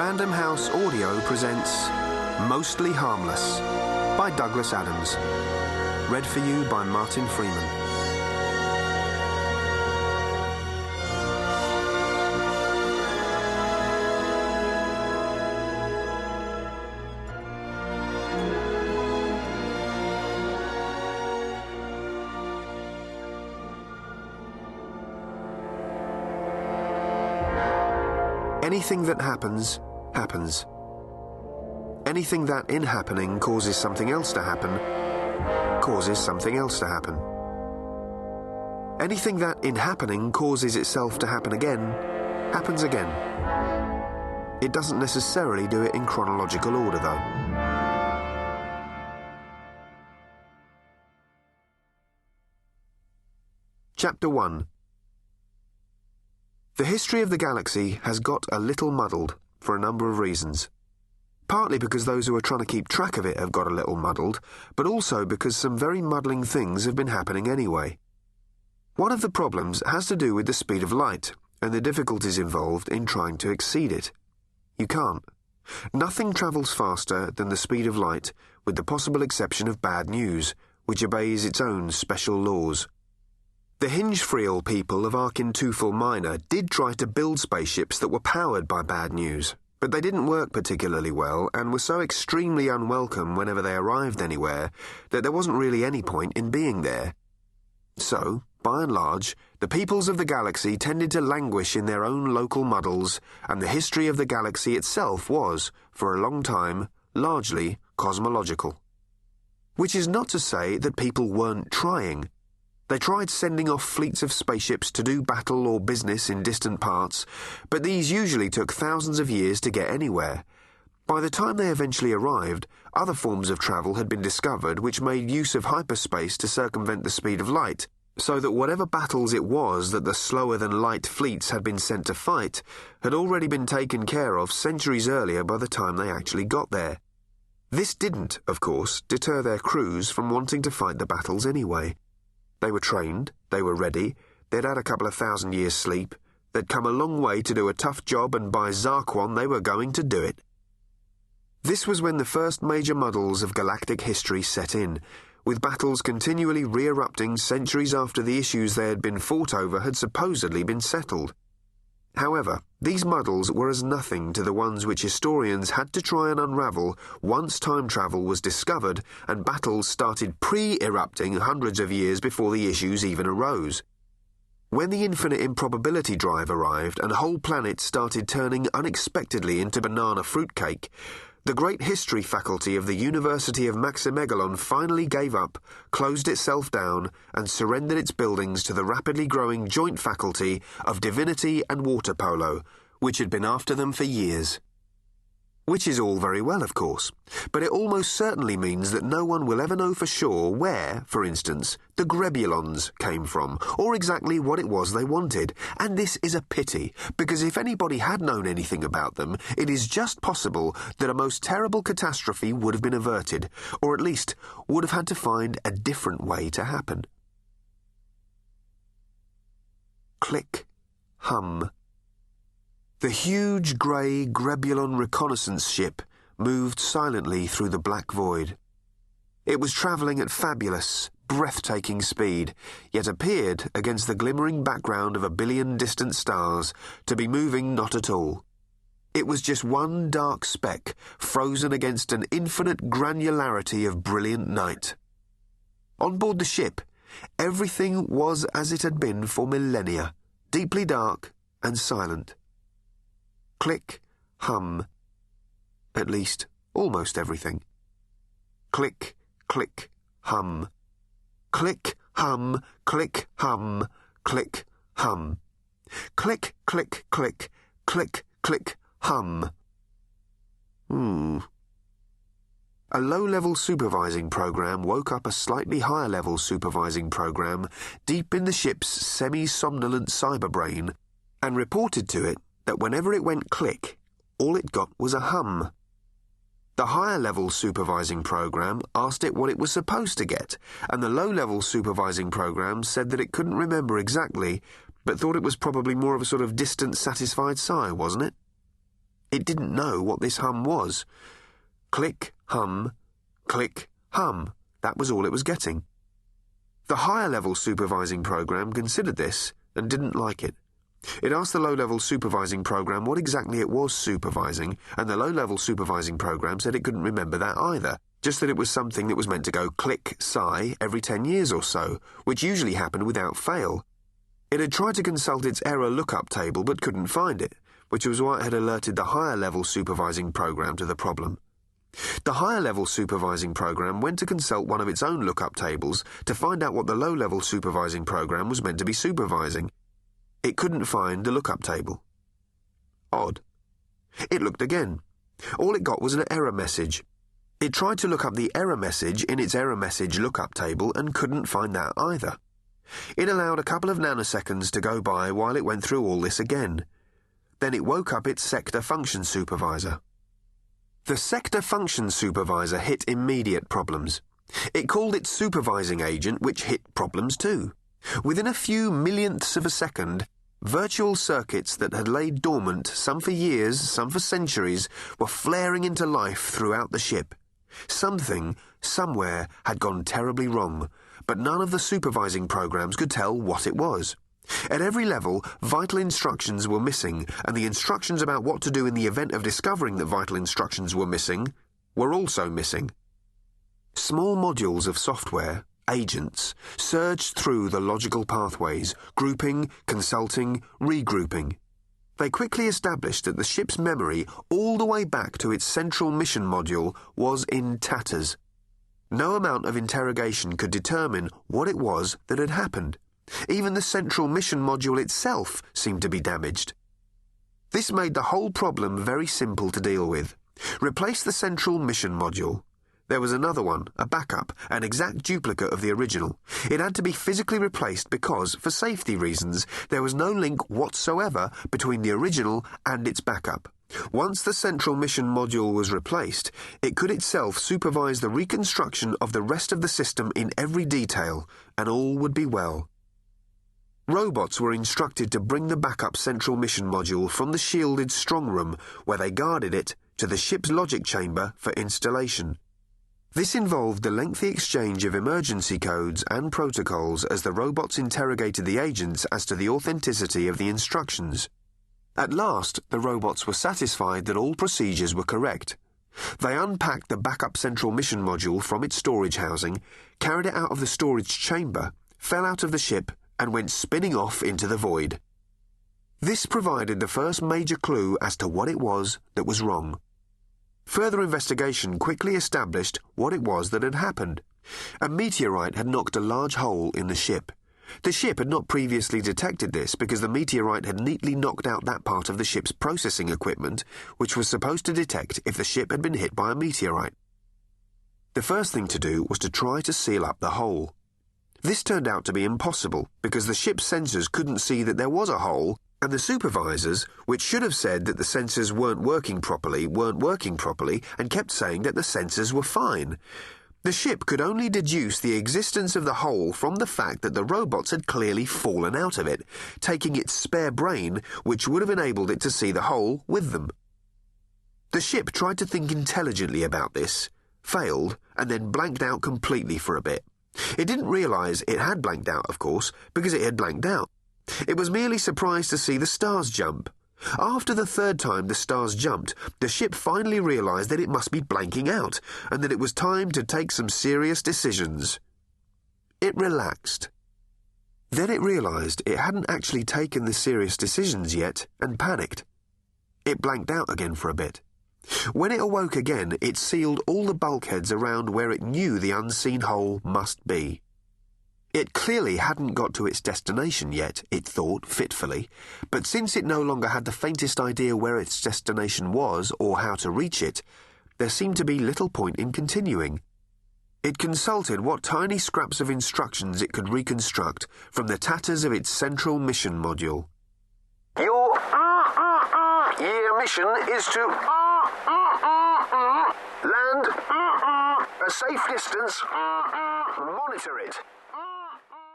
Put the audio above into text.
Random House Audio presents Mostly Harmless by Douglas Adams. Read for you by Martin Freeman. Anything that happens, happens. Anything that, in happening, causes something else to happen, causes something else to happen. Anything that, in happening, causes itself to happen again, happens again. It doesn't necessarily do it in chronological order, though. Chapter 1. The history of the galaxy has got a little muddled for a number of reasons. Partly because those who are trying to keep track of it have got a little muddled, but also because some very muddling things have been happening anyway. One of the problems has to do with the speed of light and the difficulties involved in trying to exceed it. You can't. Nothing travels faster than the speed of light, with the possible exception of bad news, which obeys its own special laws. The Hingefreel people of Arkin-Tufel Minor did try to build spaceships that were powered by bad news, but they didn't work particularly well and were so extremely unwelcome whenever they arrived anywhere that there wasn't really any point in being there. So, by and large, the peoples of the galaxy tended to languish in their own local muddles, and the history of the galaxy itself was, for a long time, largely cosmological. Which is not to say that people weren't trying. They tried sending off fleets of spaceships to do battle or business in distant parts, but these usually took thousands of years to get anywhere. By the time they eventually arrived, other forms of travel had been discovered which made use of hyperspace to circumvent the speed of light, so that whatever battles it was that the slower-than-light fleets had been sent to fight had already been taken care of centuries earlier by the time they actually got there. This didn't, of course, deter their crews from wanting to fight the battles anyway. They were trained, they were ready, they'd had a couple of 1,000 years' sleep, they'd come a long way to do a tough job, and by Zarquon they were going to do it. This was when the first major muddles of galactic history set in, with battles continually re-erupting centuries after the issues they had been fought over had supposedly been settled. However, these muddles were as nothing to the ones which historians had to try and unravel once time travel was discovered and battles started pre-erupting hundreds of years before the issues even arose. When the infinite improbability drive arrived and whole planets started turning unexpectedly into banana fruitcake, the great history faculty of the University of Maximegalon finally gave up, closed itself down, and surrendered its buildings to the rapidly growing joint faculty of divinity and water polo, which had been after them for years. Which is all very well, of course, but it almost certainly means that no one will ever know for sure where, for instance, the Grebulons came from, or exactly what it was they wanted, and this is a pity, because if anybody had known anything about them, it is just possible that a most terrible catastrophe would have been averted, or at least would have had to find a different way to happen. Click, hum. The huge grey Grebulon reconnaissance ship moved silently through the black void. It was travelling at fabulous, breathtaking speed, yet appeared, against the glimmering background of 1 billion distant stars, to be moving not at all. It was just one dark speck, frozen against an infinite granularity of brilliant night. On board the ship, everything was as it had been for millennia, deeply dark and silent. Click, hum. At least, almost everything. Click, click, hum. Click, hum, click, hum, click, hum. Click, click, click, click, click, hum. A low-level supervising program woke up a slightly higher-level supervising program deep in the ship's semi-somnolent cyberbrain and reported to it that whenever it went click, all it got was a hum. The higher-level supervising program asked it what it was supposed to get, and the low-level supervising program said that it couldn't remember exactly, but thought it was probably more of a sort of distant, satisfied sigh, wasn't it? It didn't know what this hum was. Click, hum, click, hum. That was all it was getting. The higher-level supervising program considered this and didn't like it. It asked the low-level supervising program what exactly it was supervising, and the low-level supervising program said it couldn't remember that either, just that it was something that was meant to go click, sigh every 10 years or so, which usually happened without fail. It had tried to consult its error lookup table but couldn't find it, which was why it had alerted the higher-level supervising program to the problem. The higher-level supervising program went to consult one of its own lookup tables to find out what the low-level supervising program was meant to be supervising. It couldn't find the lookup table. Odd. It looked again. All it got was an error message. It tried to look up the error message in its error message lookup table and couldn't find that either. It allowed a couple of nanoseconds to go by while it went through all this again. Then it woke up its sector function supervisor. The sector function supervisor hit immediate problems. It called its supervising agent, which hit problems too. Within a few millionths of a second, virtual circuits that had laid dormant, some for years, some for centuries, were flaring into life throughout the ship. Something, somewhere, had gone terribly wrong, but none of the supervising programs could tell what it was. At every level, vital instructions were missing, and the instructions about what to do in the event of discovering that vital instructions were missing were also missing. Small modules of software, agents, surged through the logical pathways, grouping, consulting, regrouping. They quickly established that the ship's memory, all the way back to its central mission module, was in tatters. No amount of interrogation could determine what it was that had happened. Even the central mission module itself seemed to be damaged. This made the whole problem very simple to deal with. Replace the central mission module. There was another one, a backup, an exact duplicate of the original. It had to be physically replaced because, for safety reasons, there was no link whatsoever between the original and its backup. Once the central mission module was replaced, it could itself supervise the reconstruction of the rest of the system in every detail, and all would be well. Robots were instructed to bring the backup central mission module from the shielded strong room, where they guarded it, to the ship's logic chamber for installation. This involved a lengthy exchange of emergency codes and protocols as the robots interrogated the agents as to the authenticity of the instructions. At last, the robots were satisfied that all procedures were correct. They unpacked the backup central mission module from its storage housing, carried it out of the storage chamber, fell out of the ship, and went spinning off into the void. This provided the first major clue as to what it was that was wrong. Further investigation quickly established what it was that had happened. A meteorite had knocked a large hole in the ship. The ship had not previously detected this because the meteorite had neatly knocked out that part of the ship's processing equipment which was supposed to detect if the ship had been hit by a meteorite. The first thing to do was to try to seal up the hole. This turned out to be impossible because the ship's sensors couldn't see that there was a hole, and the supervisors, which should have said that the sensors weren't working properly and kept saying that the sensors were fine. The ship could only deduce the existence of the hole from the fact that the robots had clearly fallen out of it, taking its spare brain, which would have enabled it to see the hole, with them. The ship tried to think intelligently about this, failed, and then blanked out completely for a bit. It didn't realise it had blanked out, of course, because it had blanked out. It was merely surprised to see the stars jump. After the third time the stars jumped, the ship finally realised that it must be blanking out, and that it was time to take some serious decisions. It relaxed. Then it realised it hadn't actually taken the serious decisions yet, and panicked. It blanked out again for a bit. When it awoke again, it sealed all the bulkheads around where it knew the unseen hole must be. It clearly hadn't got to its destination yet, it thought fitfully, but since it no longer had the faintest idea where its destination was or how to reach it, there seemed to be little point in continuing. It consulted what tiny scraps of instructions it could reconstruct from the tatters of its central mission module. Your mission is to land a safe distance. Monitor it.